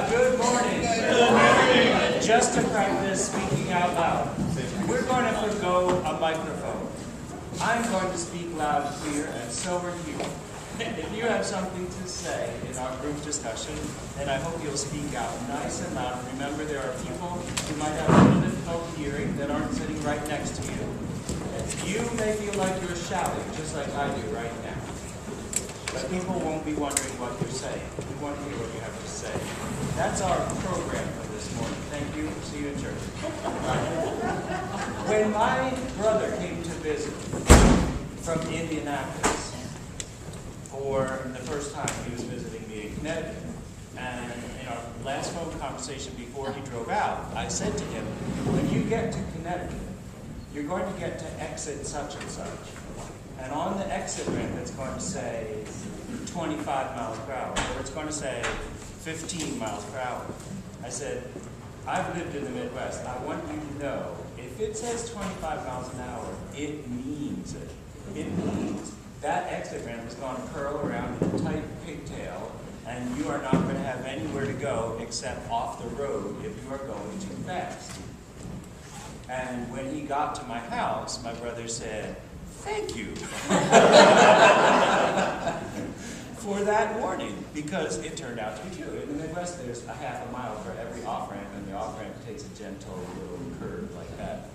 Good morning. Good morning. Just to practice speaking out loud, we're going to forgo a microphone. I'm going to speak loud and clear, and so are you. If you have something to say in our group discussion, then I hope you'll speak out nice and loud. Remember, there are people who might have a little difficulty hearing that aren't sitting right next to you. You may feel like you're shouting, just like I do right now. But people won't be wondering what you're saying. We want to hear what you have to say. That's our program for this morning. Thank you. See you in church. When my brother came to visit from Indianapolis for the first time, he was visiting me in Connecticut. And in our last phone conversation before he drove out, I said to him, when you get to Connecticut, you're going to get to exit such and such. And on the exit ramp, it's going to say 25 miles per hour, or it's going to say 15 miles per hour. I said, I've lived in the Midwest. I want you to know, if it says 25 miles an hour, it means it. It means that exit ramp is going to curl around in a tight pigtail, and you are not going to have anywhere to go except off the road if you are going too fast. And when he got to my house, my brother said, thank you for that warning, because it turned out to be true. In the Midwest, there's a half a mile for every off-ramp, and the off-ramp takes a gentle little curve like that,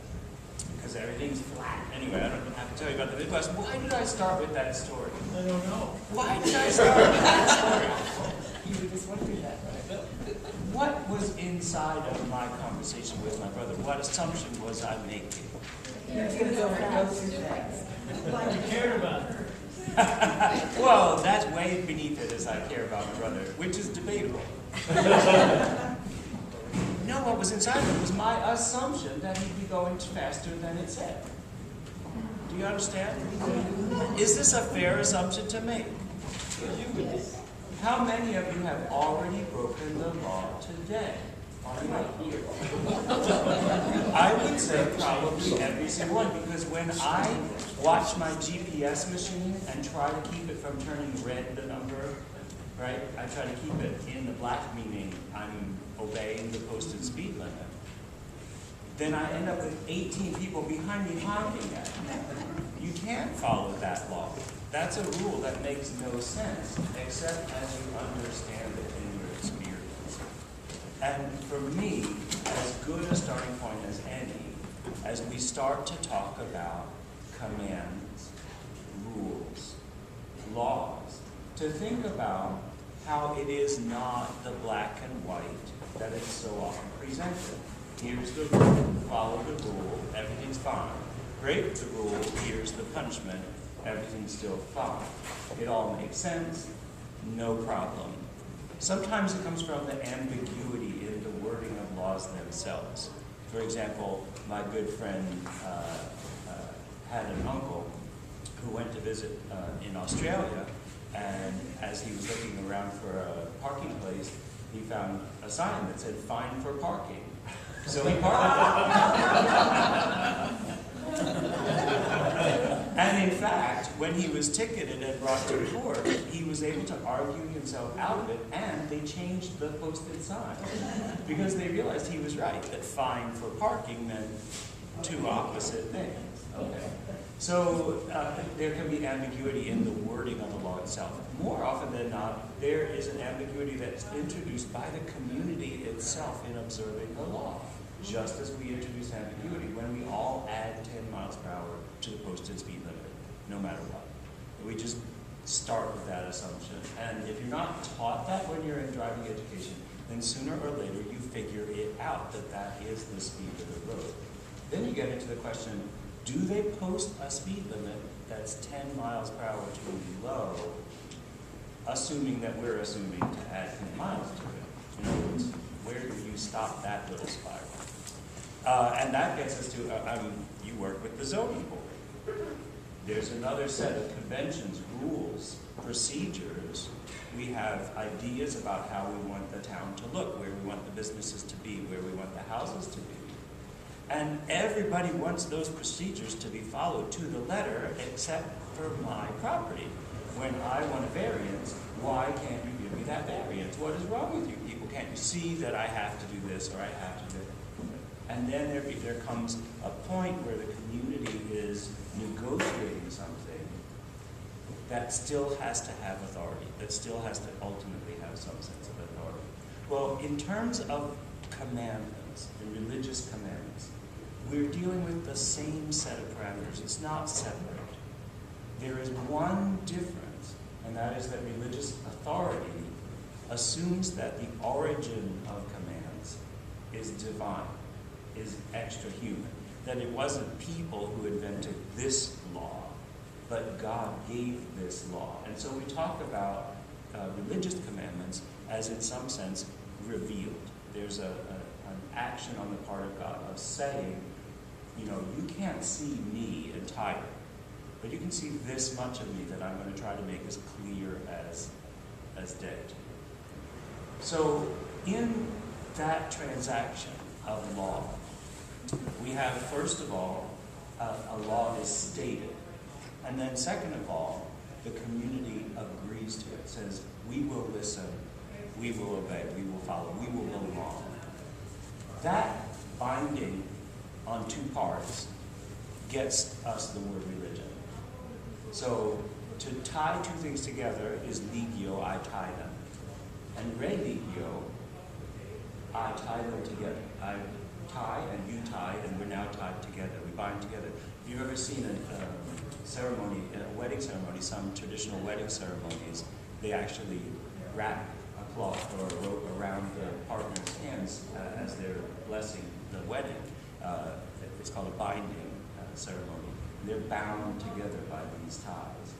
because everything's flat. Anyway, I don't have to tell you about the Midwest. Why did I start with that story? I don't know. Why did I start with that story? You just went through that, right? What was inside of my conversation with my brother? What assumption was I making? You're going to go through that. You cared about her. Well, that's way beneath it as I care about my brother, which is debatable. No, what was inside of it was my assumption that he'd be going faster than it said. Do you understand? Is this a fair assumption to make? How many of you have already broken the law today? I would say probably every single one, because when I watch my GPS machine and try to keep it from turning red, the number, right? I try to keep it in the black, meaning I'm obeying the posted speed limit. Then I end up with 18 people behind me honking at me. You can't follow that law. That's a rule that makes no sense, except as you understand it in your experience. And for me, as good a starting point as any, as we start to talk about commands, rules, laws, to think about how it is not the black and white that it's so often presented. Here's the rule, follow the rule, everything's fine. Break the rule, here's the punishment, everything's still fine. It all makes sense, no problem. Sometimes it comes from the ambiguity in the wording of laws themselves. For example, my good friend had an uncle who went to visit in Australia, and as he was looking around for a parking place, he found a sign that said, "Fine for parking." So he parked. And in fact, when he was ticketed and brought to court, he was able to argue himself out of it, and they changed the posted sign because they realized he was right, that fine for parking meant two opposite things. Okay. So there can be ambiguity in the wording of the law itself. More often than not, there is an ambiguity that's introduced by the community itself in observing the law, just as we introduce ambiguity when we all add 10 miles per hour to the posted speed limit, no matter what. We just start with that assumption. And if you're not taught that when you're in driving education, then sooner or later you figure it out that that is the speed of the road. Then you get into the question, do they post a speed limit that's 10 miles per hour too low, assuming that we're assuming to add 10 miles to it? In other words, where do you stop that little spiral? And that gets us to, you work with the zoning board. There's another set of conventions, rules, procedures. We have ideas about how we want the town to look, where we want the businesses to be, where we want the houses to be. And everybody wants those procedures to be followed to the letter, except for my property. When I want a variance, why can't you give me that variance? What is wrong with you people? Can't you see that I have to do this or I have to do that? And then there comes a point where the community is negotiating something that still has to have authority, that still has to ultimately have some sense of authority. Well, in terms of commandments, the religious commandments, we're dealing with the same set of parameters. It's not separate. There is one difference, and that is that religious authority assumes that the origin of commands is divine, is extra-human, that it wasn't people who invented this law, but God gave this law. And so we talk about religious commandments as in some sense revealed. There's an action on the part of God of saying, you know, you can't see me entire, but you can see this much of me that I'm going to try to make as clear as day. So in that transaction of law, we have, first of all, a law is stated. And then second of all, the community agrees to it. Says, we will listen, we will obey, we will follow, we will belong. That binding on two parts gets us the word religion. So to tie two things together is legio, I tie them. And religio, I tie them together. I tie and you tie, and we're now tied together. We bind together. If you've ever seen a ceremony, a wedding ceremony, some traditional wedding ceremonies, they actually wrap a cloth or a rope around the partner's hands as they're blessing the wedding. It's called a binding ceremony. They're bound together by these ties.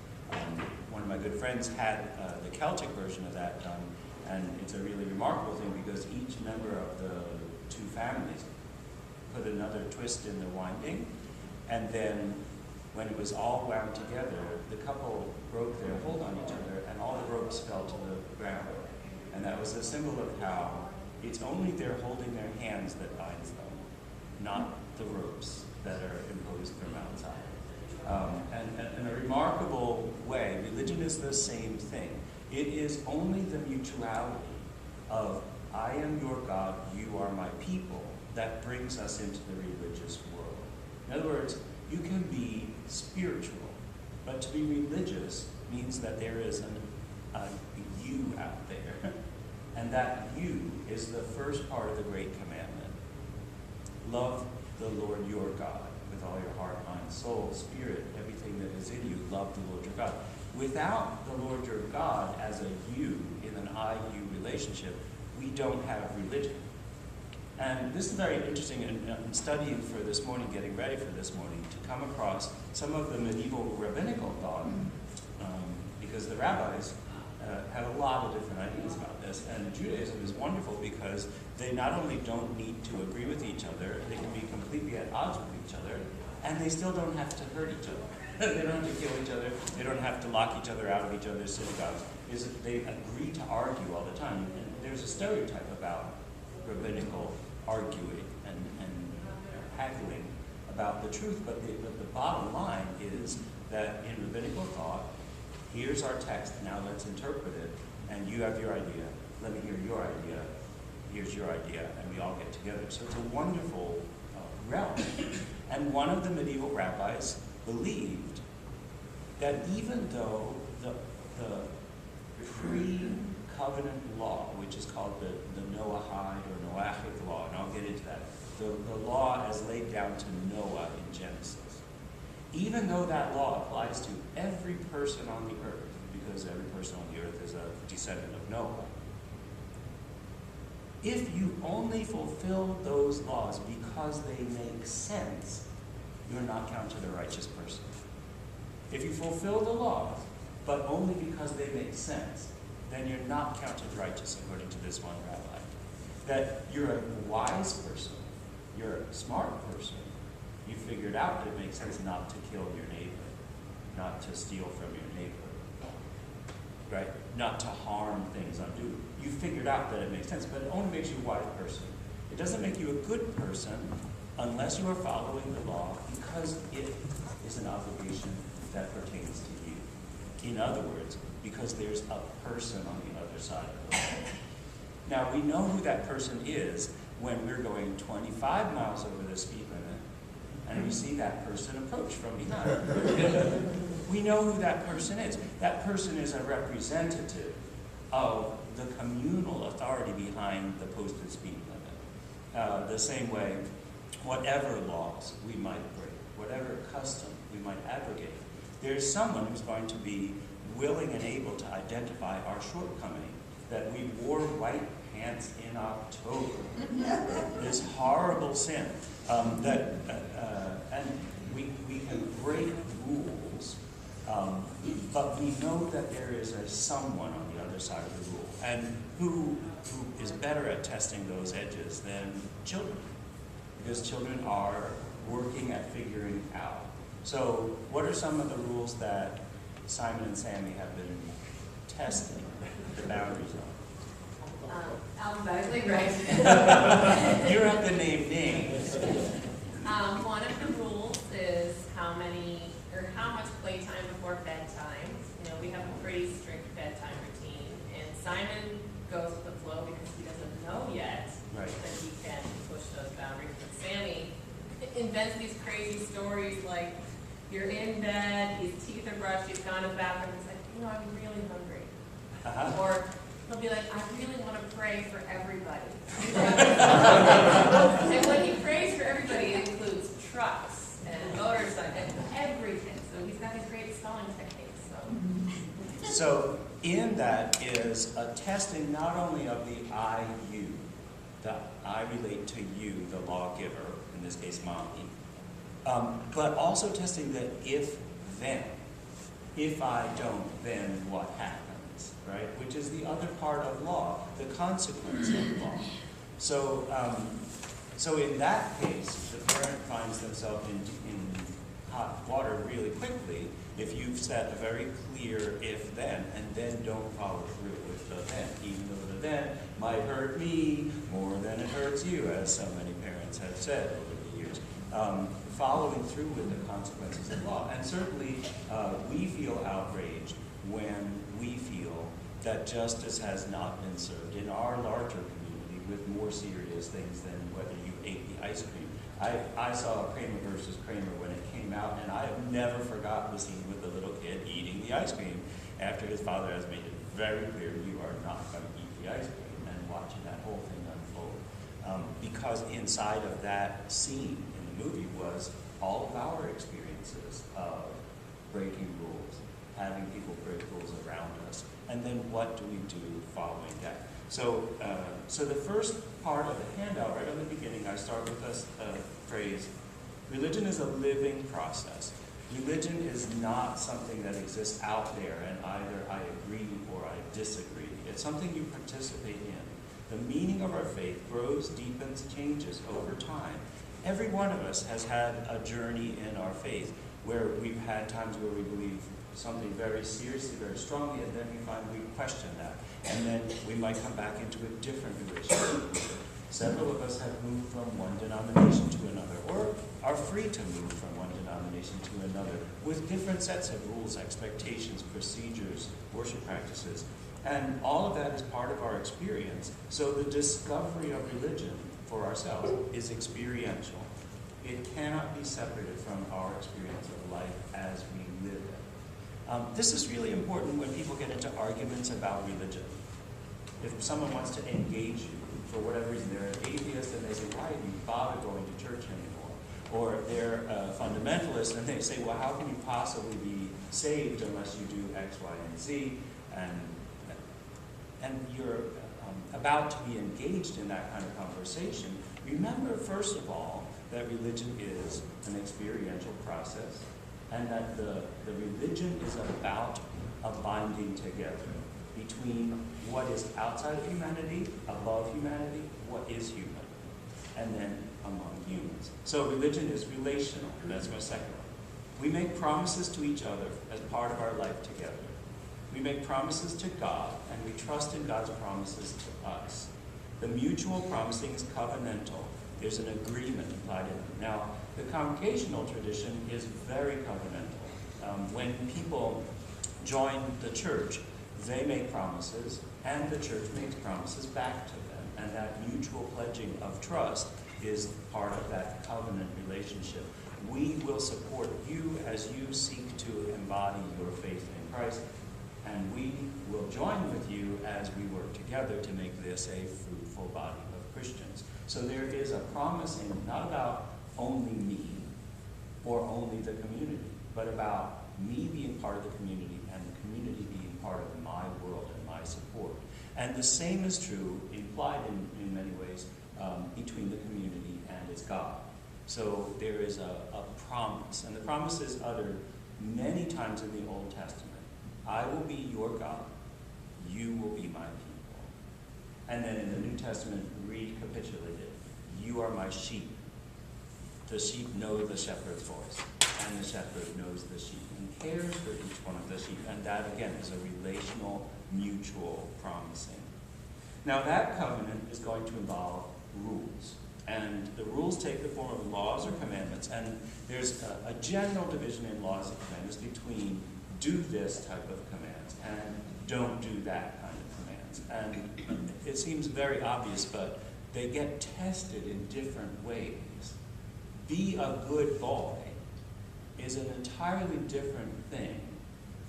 One of my good friends had the Celtic version of that done, and it's a really remarkable thing because each member of the two families put another twist in the winding, and then when it was all wound together, the couple broke their hold on each other, and all the ropes fell to the ground. And that was a symbol of how it's only their holding their hands that binds them, not the ropes that are imposed from outside. And in a remarkable way, religion is the same thing. It is only the mutuality of I am your God, you are my people, that brings us into the religious world. In other words, you can be spiritual, but to be religious means that there is a you out there, and that you is the first part of the Great Commandment. Love the Lord your God with all your heart, mind, soul, spirit, everything that is in you. Love the Lord your God. Without the Lord your God as a you in an I-you relationship, we don't have religion. And this is very interesting in studying for this morning, getting ready for this morning, to come across some of the medieval rabbinical thought, because the rabbis had a lot of different ideas about this. And Judaism is wonderful because they not only don't need to agree with each other, they can be completely at odds with each other, and they still don't have to hurt each other. They don't have to kill each other. They don't have to lock each other out of each other's synagogues. They agree to argue all the time. And there's a stereotype about rabbinical arguing and haggling about the truth, but the bottom line is that in rabbinical thought, here's our text, now let's interpret it, and you have your idea, let me hear your idea, here's your idea, and we all get together. So it's a wonderful realm. And one of the medieval rabbis believed that even though the pre-covenant law, which is called the Noahide or Noahic law, and I'll get into that, the law as laid down to Noah in Genesis, even though that law applies to every person on the earth, because every person on the earth is a descendant of Noah, if you only fulfill those laws because they make sense, you're not counted a righteous person. If you fulfill the laws, but only because they make sense, then you're not counted righteous, according to this one rabbi. That you're a wise person, you're a smart person, you figured out that it makes sense not to kill your neighbor, not to steal from your neighbor, right? Not to harm things unduly. You figured out that it makes sense, but it only makes you a wise person. It doesn't make you a good person unless you are following the law, because it is an obligation that pertains to you. In other words, because there's a person on the other side of the road. Now, we know who that person is when we're going 25 miles over the speed limit and we see that person approach from behind. We know who that person is. That person is a representative of the communal authority behind the posted speed limit. The same way, whatever laws we might break, whatever custom we might abrogate, there's someone who's going to be willing and able to identify our shortcoming, that we wore white pants in October, this horrible sin, and we can break rules, but we know that there is someone on the other side of the rule, and who is better at testing those edges than children, because children are working at figuring out. So what are some of the rules that Simon and Sammy have been testing the boundaries on? Alphabetically, right? You don't have to name names. One of the rules is how much playtime before bedtime. You know, we have a pretty strict bedtime routine, and Simon goes with the flow because he doesn't know yet Right. that he can push those boundaries. But Sammy invents these crazy stories like you're in bed, his teeth are brushed, he's gone to the bathroom, he's like, you know, I'm really hungry. Uh-huh. Or he'll be like, I really want to pray for everybody. And when he prays for everybody, it includes trucks and motorcycles and everything. So he's got these great spelling techniques. So in that is a testing not only of the I-you, the I relate to you, the lawgiver, in this case, mommy, but also testing the if-then. If I don't, then what happens, right? Which is the other part of law, the consequence of law. So, so in that case, the parent finds themselves in hot water really quickly if you've set a very clear if-then, and then don't follow through with the then, even though the then might hurt me more than it hurts you, as so many parents have said over the years. Following through with the consequences of law. And certainly we feel outraged when we feel that justice has not been served in our larger community with more serious things than whether you ate the ice cream. I saw Kramer versus Kramer when it came out, and I have never forgotten the scene with the little kid eating the ice cream after his father has made it very clear you are not going to eat the ice cream, and watching that whole thing unfold. Because inside of that scene in the movie was all of our experiences of breaking rules, having people break rules around us, and then what do we do following that? So, so the first part of the handout, right on the beginning, I start with this phrase, religion is a living process. Religion is not something that exists out there and either I agree or I disagree. It's something you participate in. The meaning of our faith grows, deepens, changes over time. Every one of us has had a journey in our faith where we've had times where we believe something very seriously, very strongly, and then we find we question that. And then we might come back into a different relationship. Several of us have moved from one denomination to another, or are free to move from one denomination to another, with different sets of rules, expectations, procedures, worship practices. And all of that is part of our experience. So the discovery of religion for ourselves is experiential. It cannot be separated from our experience of life as we live it. This is really important when people get into arguments about religion. If someone wants to engage you, for whatever reason, they're an atheist and they say, why do you bother going to church anymore? Or they're a fundamentalist and they say, well, how can you possibly be saved unless you do X, Y, and Z? And you're about to be engaged in that kind of conversation. Remember, first of all, that religion is an experiential process, and that the religion is about a binding together between what is outside of humanity, above humanity, what is human, and then among humans. So religion is relational, and that's my second one. We make promises to each other as part of our life together. We make promises to God, and we trust in God's promises to us. The mutual promising is covenantal. There's an agreement implied in it. Now, the Congregational tradition is very covenantal. When people join the church, they make promises, and the church makes promises back to them. And that mutual pledging of trust is part of that covenant relationship. We will support you as you seek to embody your faith in Christ, and we will join with you as we work together to make this a fruitful body of Christians. So there is a promising not about only me or only the community, but about me being part of the community and the community being part of my world and my support. And the same is true, implied in many ways, between the community and its God. So there is a promise, and the promise is uttered many times in the Old Testament. I will be your God, you will be my people. And then in the New Testament, recapitulated, you are my sheep. The sheep know the shepherd's voice, and the shepherd knows the sheep and cares for each one of the sheep. And that, again, is a relational, mutual promising. Now, that covenant is going to involve rules. And the rules take the form of laws or commandments. And there's a general division in laws and commandments between do this type of commands and don't do that kind of commands. And it seems very obvious, but they get tested in different ways. Be a good boy is an entirely different thing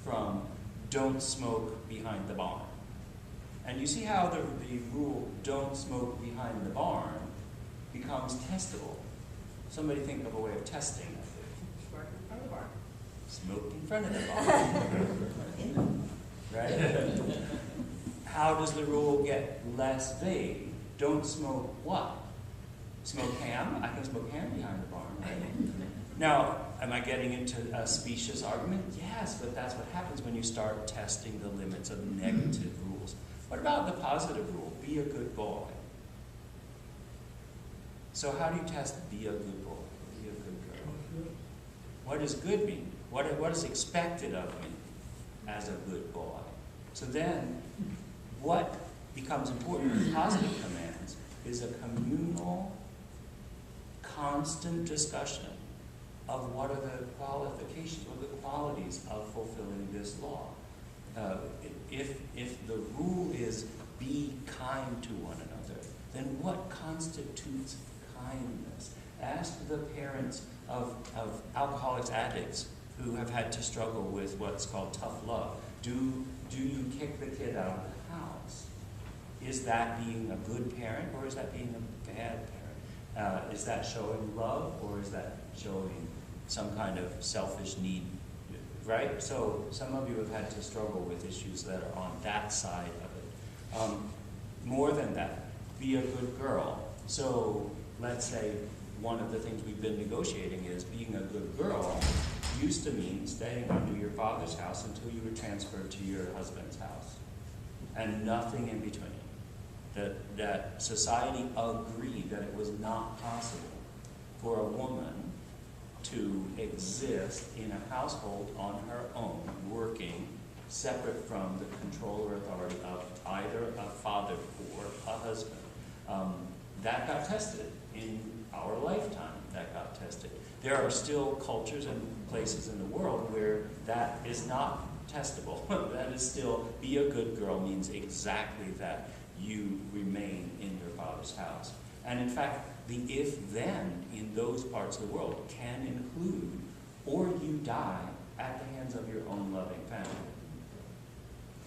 from don't smoke behind the barn. And you see how the rule don't smoke behind the barn becomes testable. Somebody think of a way of testing it. Smoke in front of the barn. Smoke in front of the barn. Right? How does the rule get less vague? Don't smoke what? Smoke ham? I can smoke ham behind the barn, right? Now, am I getting into a specious argument? Yes, but that's what happens when you start testing the limits of negative rules. What about the positive rule? Be a good boy. So how do you test be a good boy, be a good girl? What does good mean? What is expected of me as a good boy? So then, what becomes important with positive commands is a communal, constant discussion of what are the qualifications, what are the qualities of fulfilling this law. If the rule is be kind to one another, then what constitutes kindness? Ask the parents of alcoholics, addicts who have had to struggle with what's called tough love. Do you kick the kid out of the house? Is that being a good parent, or is that being a bad parent? Is that showing love, or is that showing some kind of selfish need? Right? So some of you have had to struggle with issues that are on that side of it. More than that, be a good girl. So let's say one of the things we've been negotiating is being a good girl used to mean staying under your father's house until you were transferred to your husband's house. And nothing in between. That society agreed that it was not possible for a woman to exist in a household on her own, working separate from the control or authority of either a father or a husband. That got tested in our lifetime. That got tested. There are still cultures and places in the world where that is not testable. That is still, be a good girl means exactly that. You remain in your father's house. And in fact, the if-then in those parts of the world can include, or you die at the hands of your own loving family,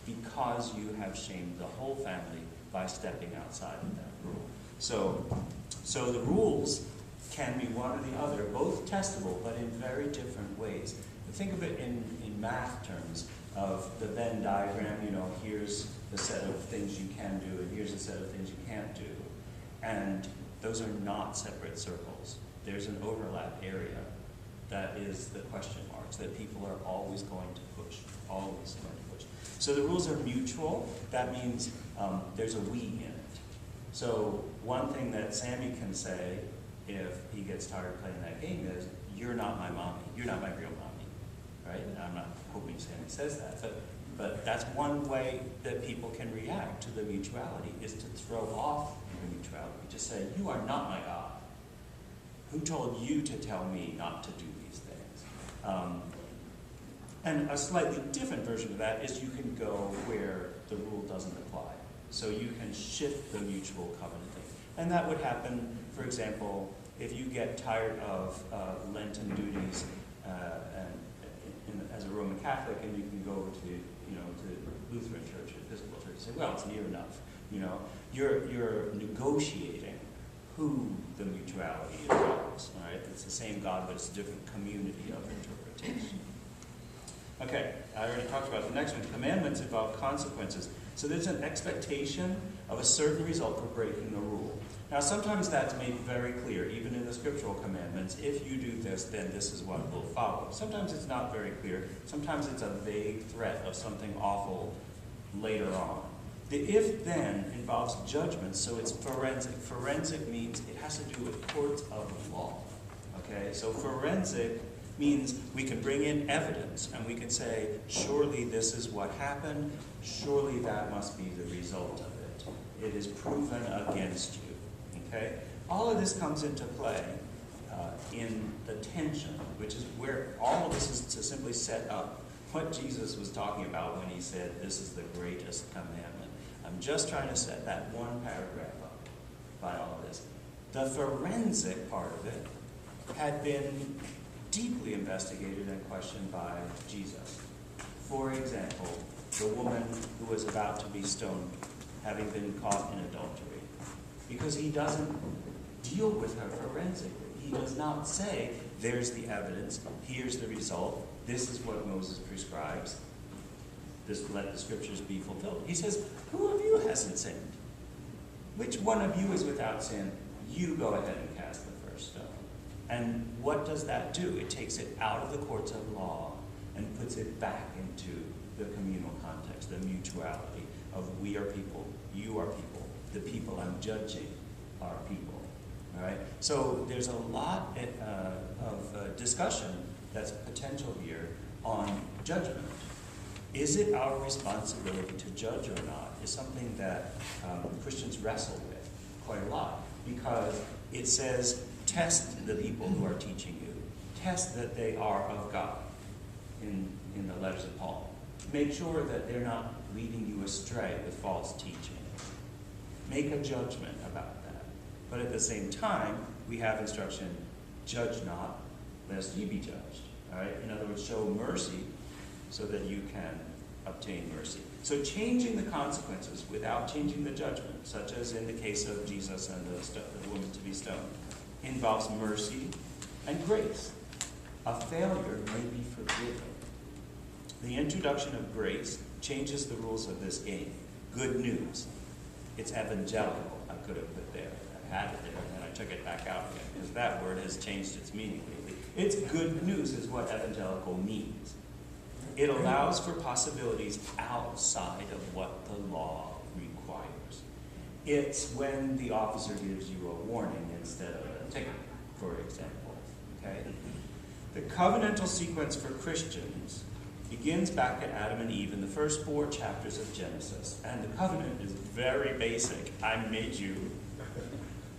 because you have shamed the whole family by stepping outside of that rule. So the rules can be one or the other, both testable, but in very different ways. Think of it in math terms of the Venn diagram. Here's the set of things you can do, and here's a set of things you can't do. And those are not separate circles. There's an overlap area that is the question marks that people are always going to push, always going to push. So the rules are mutual. That means there's a we in it. So one thing that Sammy can say if he gets tired of playing that game is, you're not my mommy. You're not my real mommy. Right? And I'm not hoping Sammy says that, but that's one way that people can react to the mutuality, is to throw off the mutuality. Just say, you are not my God. Who told you to tell me not to do these things? And a slightly different version of that is you can go where the rule doesn't apply. So you can shift the mutual covenanting. And that would happen, for example, if you get tired of Lenten duties as a Roman Catholic, and you can go to Lutheran Church, Episcopal Church, and say, well, it's near enough. You're negotiating who the mutuality involves. All right, it's the same God, but it's a different community of interpretation. Okay, I already talked about the next one. Commandments involve consequences. So there's an expectation of a certain result for breaking the rule. Now, sometimes that's made very clear, even in the scriptural commandments. If you do this, then this is what will follow. Sometimes it's not very clear. Sometimes it's a vague threat of something awful later on. The if-then involves judgment, so it's forensic. Forensic means it has to do with courts of law. Okay, so forensic means we can bring in evidence and we can say, surely this is what happened, surely that must be the result of it. It is proven against you. Okay? All of this comes into play in the tension, which is where all of this is to simply set up what Jesus was talking about when he said, this is the greatest commandment. I'm just trying to set that one paragraph up by all of this. The forensic part of it had been deeply investigated and questioned by Jesus. For example, the woman who was about to be stoned, having been caught in adultery, because he doesn't deal with her forensically. He does not say, there's the evidence, here's the result, this is what Moses prescribes, let the scriptures be fulfilled. He says, who of you hasn't sinned? Which one of you is without sin? You go ahead and cast the first stone. And what does that do? It takes it out of the courts of law and puts it back into the communal context, the mutuality of we are people, you are people, the people I'm judging are people. All right? So there's a lot of discussion that's potential here on judgment. Is it our responsibility to judge or not is something that Christians wrestle with quite a lot, because it says, test the people who are teaching you. Test that they are of God in the letters of Paul. Make sure that they're not leading you astray with false teaching. Make a judgment about that. But at the same time, we have instruction, judge not, lest ye be judged. All right? In other words, show mercy so that you can obtain mercy. So changing the consequences without changing the judgment, such as in the case of Jesus and the woman to be stoned, involves mercy and grace. A failure may be forgiven. The introduction of grace changes the rules of this game. Good news. It's evangelical, I could have put there. I had it there, and then I took it back out again, because that word has changed its meaning lately. It's good news is what evangelical means. It allows for possibilities outside of what the law requires. It's when the officer gives you a warning instead of a ticket, for example. Okay? The covenantal sequence for Christians begins back at Adam and Eve in the first 4 chapters of Genesis. And the covenant is very basic. I made you.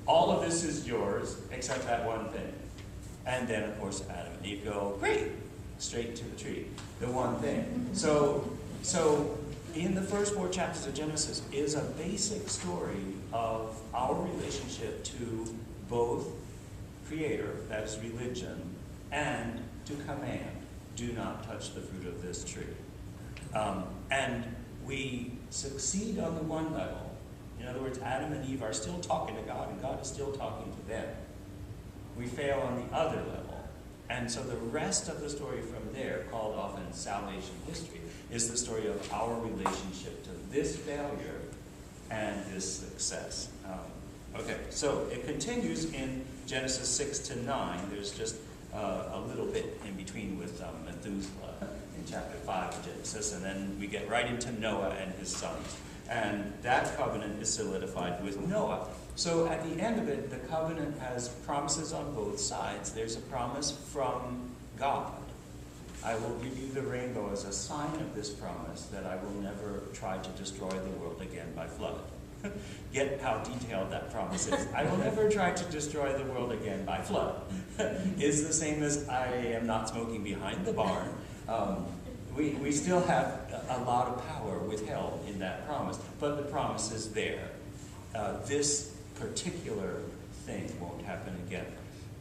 All of this is yours, except that one thing. And then, of course, Adam and Eve go, great, straight to the tree. The one thing. So in the first 4 chapters of Genesis is a basic story of our relationship to both Creator, that is religion, and to command, do not touch the fruit of this tree. And we succeed on the one level. In other words, Adam and Eve are still talking to God, and God is still talking to them. We fail on the other level. And so the rest of the story from there, called often salvation history, is the story of our relationship to this failure and this success. Okay, so it continues in Genesis 6 to 9. There's just a little bit in between with Methuselah in chapter 5 of Genesis, and then we get right into Noah and his sons. And that covenant is solidified with Noah. So at the end of it, the covenant has promises on both sides. There's a promise from God. I will give you the rainbow as a sign of this promise that I will never try to destroy the world again by flood. Get how detailed that promise is. I will never try to destroy the world again by flood. It's the same as I am not smoking behind the barn. We still have a lot of power withheld in that promise, but the promise is there. This particular thing won't happen again.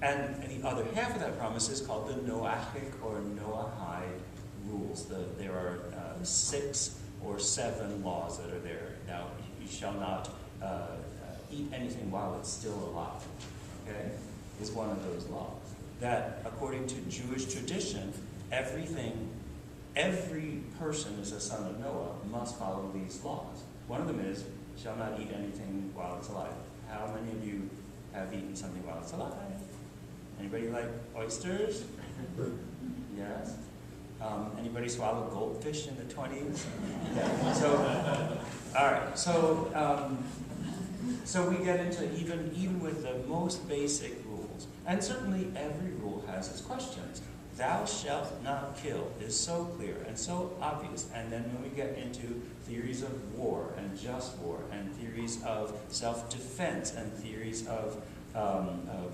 And the other half of that promise is called the Noahic or Noahide rules. There are 6 or 7 laws that are there. Now, you shall not eat anything while it's still alive, okay, is one of those laws. That, according to Jewish tradition, every person is a son of Noah must follow these laws. One of them is, shall not eat anything while it's alive. How many of you have eaten something while it's alive? Anybody like oysters? Yes. Anybody swallow goldfish in the 20s? Yeah. So, all right. So we get into even with the most basic rules, and certainly every rule has its questions. Thou shalt not kill is so clear and so obvious. And then when we get into theories of war and just war, and theories of self-defense, and theories of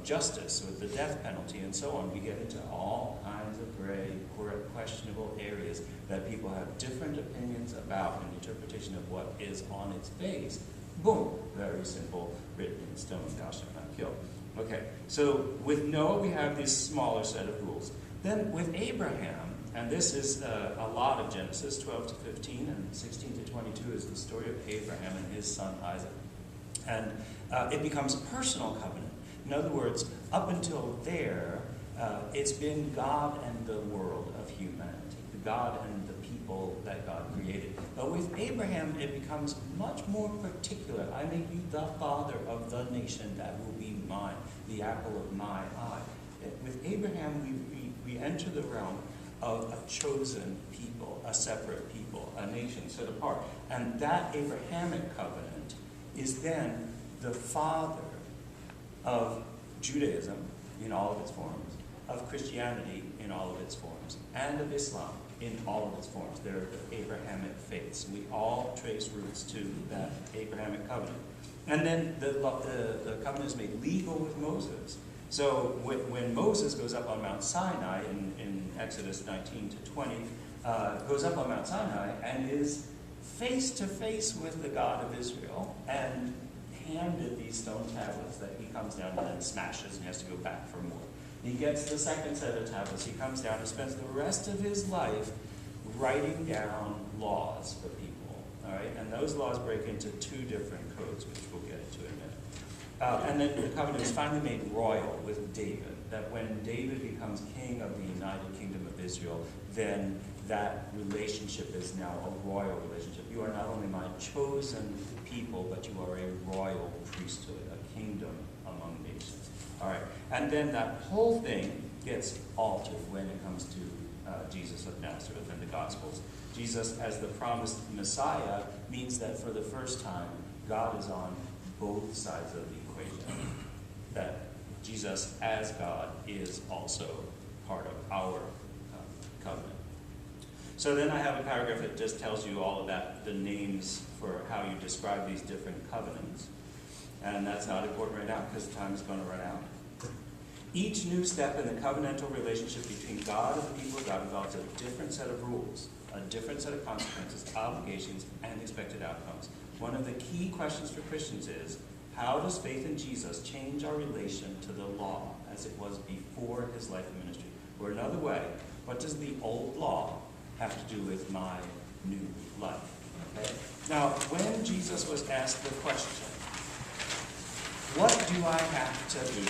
justice with the death penalty and so on, we get into all kinds of gray or questionable areas that people have different opinions about an interpretation of what is on its face. Boom, very simple, written in stone, thou shalt not kill. Okay, so with Noah we have this smaller set of rules. Then with Abraham, and this is a lot of Genesis 12 to 15, and 16 to 22 is the story of Abraham and his son Isaac. And it becomes a personal covenant. In other words, up until there, it's been God and the world of humanity, the God and the people that God created. But with Abraham, it becomes much more particular. I make you the father of the nation that will be mine, the apple of my eye. With Abraham, we enter the realm of a chosen people, a separate people, a nation set apart. And that Abrahamic covenant is then the father of Judaism in all of its forms, of Christianity in all of its forms, and of Islam in all of its forms. They're the Abrahamic faiths. We all trace roots to that Abrahamic covenant. And then the covenant is made legal with Moses. So when Moses goes up on Mount Sinai in Exodus 19 to 20, goes up on Mount Sinai and is face to face with the God of Israel and handed these stone tablets that he comes down and then smashes and he has to go back for more. He gets the second set of tablets. He comes down and spends the rest of his life writing down laws for people. All right, and those laws break into 2 different codes, which we'll get into in a minute. And then the covenant is finally made royal with David, that when David becomes king of the United Kingdom of Israel, then that relationship is now a royal relationship. You are not only my chosen people, but you are a royal priesthood, a kingdom among nations. All right, and then that whole thing gets altered when it comes to Jesus of Nazareth and the Gospels. Jesus, as the promised Messiah, means that for the first time, God is on both sides of the equation. That Jesus, as God, is also part of our covenant. So then I have a paragraph that just tells you all of that, the names for how you describe these different covenants. And that's not important right now because time is going to run out. Each new step in the covenantal relationship between God and the people of God involves a different set of rules, a different set of consequences, obligations, and expected outcomes. One of the key questions for Christians is, how does faith in Jesus change our relation to the law as it was before his life and ministry? Or another way, what does the old law have to do with my new life? Okay? Now, when Jesus was asked the question, what do I have to do?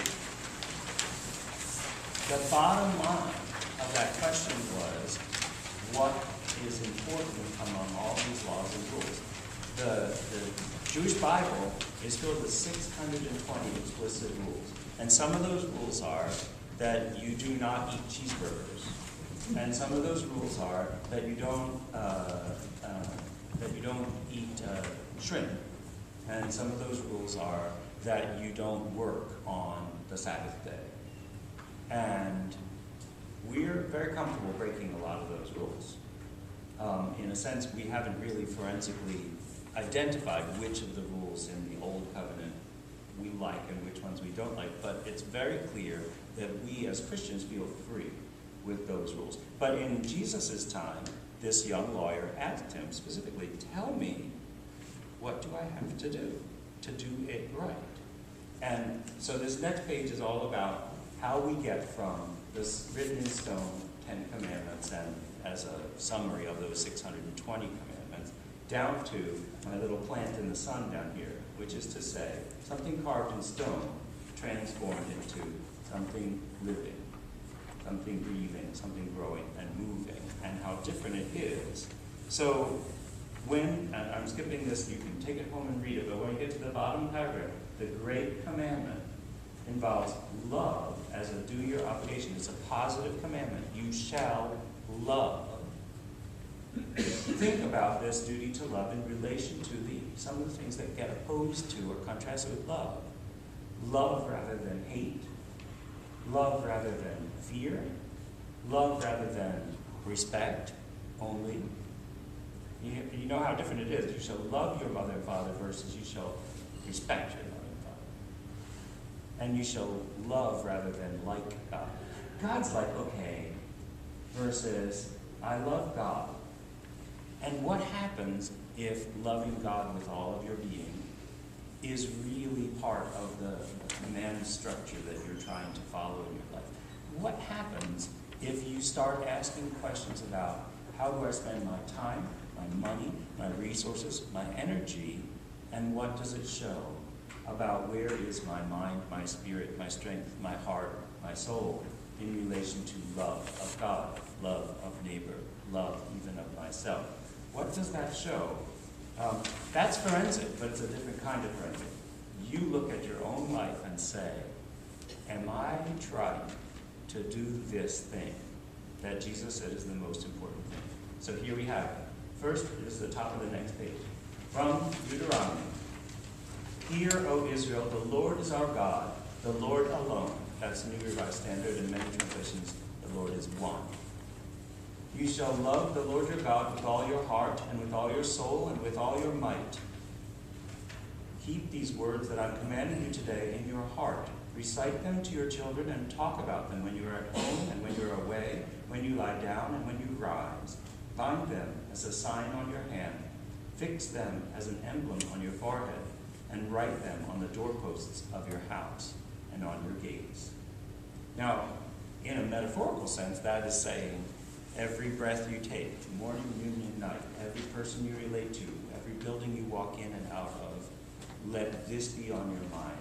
The bottom line of that question was, what is important among all these laws and rules? The Jewish Bible is filled with 620 explicit rules. And some of those rules are that you do not eat cheeseburgers. And some of those rules are that you don't eat shrimp. And some of those rules are that you don't work on the Sabbath day. And we're very comfortable breaking a lot of those rules. In a sense, we haven't really forensically identified which of the rules in the Old Covenant we like and which ones we don't like, but it's very clear that we as Christians feel free with those rules. But in Jesus' time, this young lawyer asked him specifically, tell me, what do I have to do it right? And so this next page is all about how we get from this written in stone 10 commandments and as a summary of those 620 commandments, down to my little plant in the sun down here, which is to say, something carved in stone transformed into something living, something breathing, something growing and moving, and how different it is. So and I'm skipping this, you can take it home and read it, but when you get to the bottom paragraph, the great commandment involves love as a do your obligation. It's a positive commandment. You shall love. Think about this duty to love in relation to some of the things that get opposed to or contrasted with love. Love rather than hate. Love rather than fear. Love rather than respect only. You know how different it is. You shall love your mother and father versus you shall respect your mother and father. And you shall love rather than like God. God's like, okay, versus I love God. And what happens if loving God with all of your being is really part of the command structure that you're trying to follow in your life? What happens if you start asking questions about how do I spend my time, my money, my resources, my energy, and what does it show about where is my mind, my spirit, my strength, my heart, my soul in relation to love of God, love of neighbor, love even of myself? What does that show? That's forensic, but it's a different kind of forensic. You look at your own life and say, am I trying to do this thing that Jesus said is the most important thing? So here we have it. First is the top of the next page. From Deuteronomy. Hear, O Israel, the Lord is our God, the Lord alone. That's New Revised Standard. In many translations, the Lord is one. You shall love the Lord your God with all your heart and with all your soul and with all your might. Keep these words that I'm commanding you today in your heart. Recite them to your children and talk about them when you are at home and when you are away, when you lie down and when you rise. Bind them as a sign on your hand. Fix them as an emblem on your forehead, and write them on the doorposts of your house and on your gates. Now, in a metaphorical sense, that is saying every breath you take, morning, noon, and night, every person you relate to, every building you walk in and out of, let this be on your mind,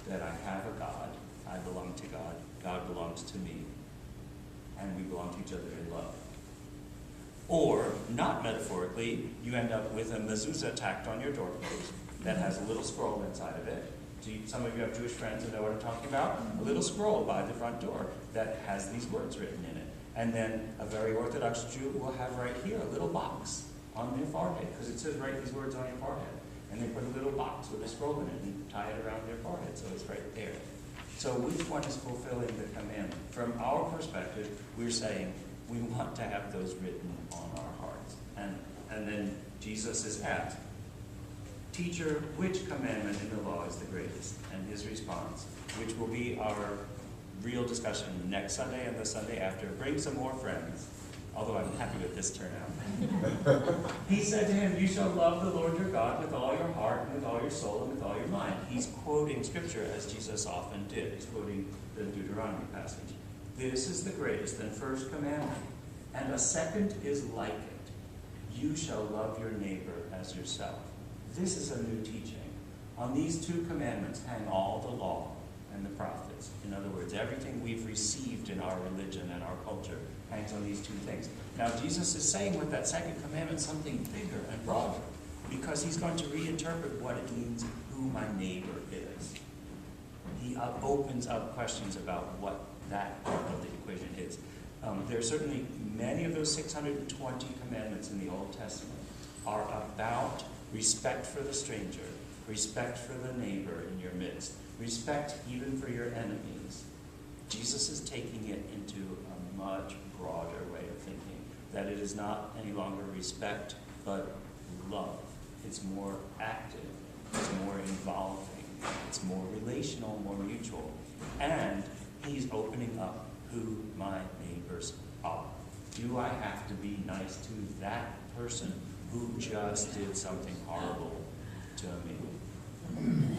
that I have a God, I belong to God, God belongs to me, and we belong to each other in love. Or, not metaphorically, you end up with a mezuzah tacked on your doorpost that has a little scroll inside of it. Some of you have Jewish friends who know what I'm talking about. A little scroll by the front door that has these words written in it. And then a very Orthodox Jew will have right here a little box on their forehead, because it says write these words on your forehead. And they put a little box with a scroll in it and tie it around their forehead, so it's right there. So which one is fulfilling the commandment? From our perspective, we're saying we want to have those written on our hearts. And then Jesus is asked, teacher, which commandment in the law is the greatest? And his response, which will be our real discussion next Sunday and the Sunday after. Bring some more friends, although I'm happy with this turnout. He said to him, you shall love the Lord your God with all your heart and with all your soul and with all your mind. He's quoting scripture as Jesus often did. He's quoting the Deuteronomy passage. This is the greatest and first commandment. And a second is like it. You shall love your neighbor as yourself. This is a new teaching. On these two commandments hang all the law and the prophets. In other words, everything we've received in our religion and our culture hangs on these two things. Now, Jesus is saying with that second commandment something bigger and broader, because he's going to reinterpret what it means who my neighbor is. He opens up questions about what that part of the equation is. There are certainly many of those 620 commandments in the Old Testament are about respect for the stranger, respect for the neighbor in your midst, respect even for your enemies. Jesus is taking it into a much broader way of thinking, that it is not any longer respect, but love. It's more active, it's more involving, it's more relational, more mutual. And he's opening up who my neighbors are. do I have to be nice to that person who just did something horrible to me?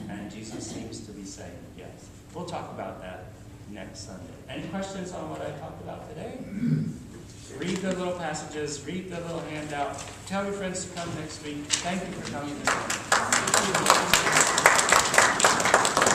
And Jesus seems to be saying yes. We'll talk about that next Sunday. Any questions on what I talked about today? Read the little passages, read the little handout. Tell your friends to come next week. Thank you for coming this morning.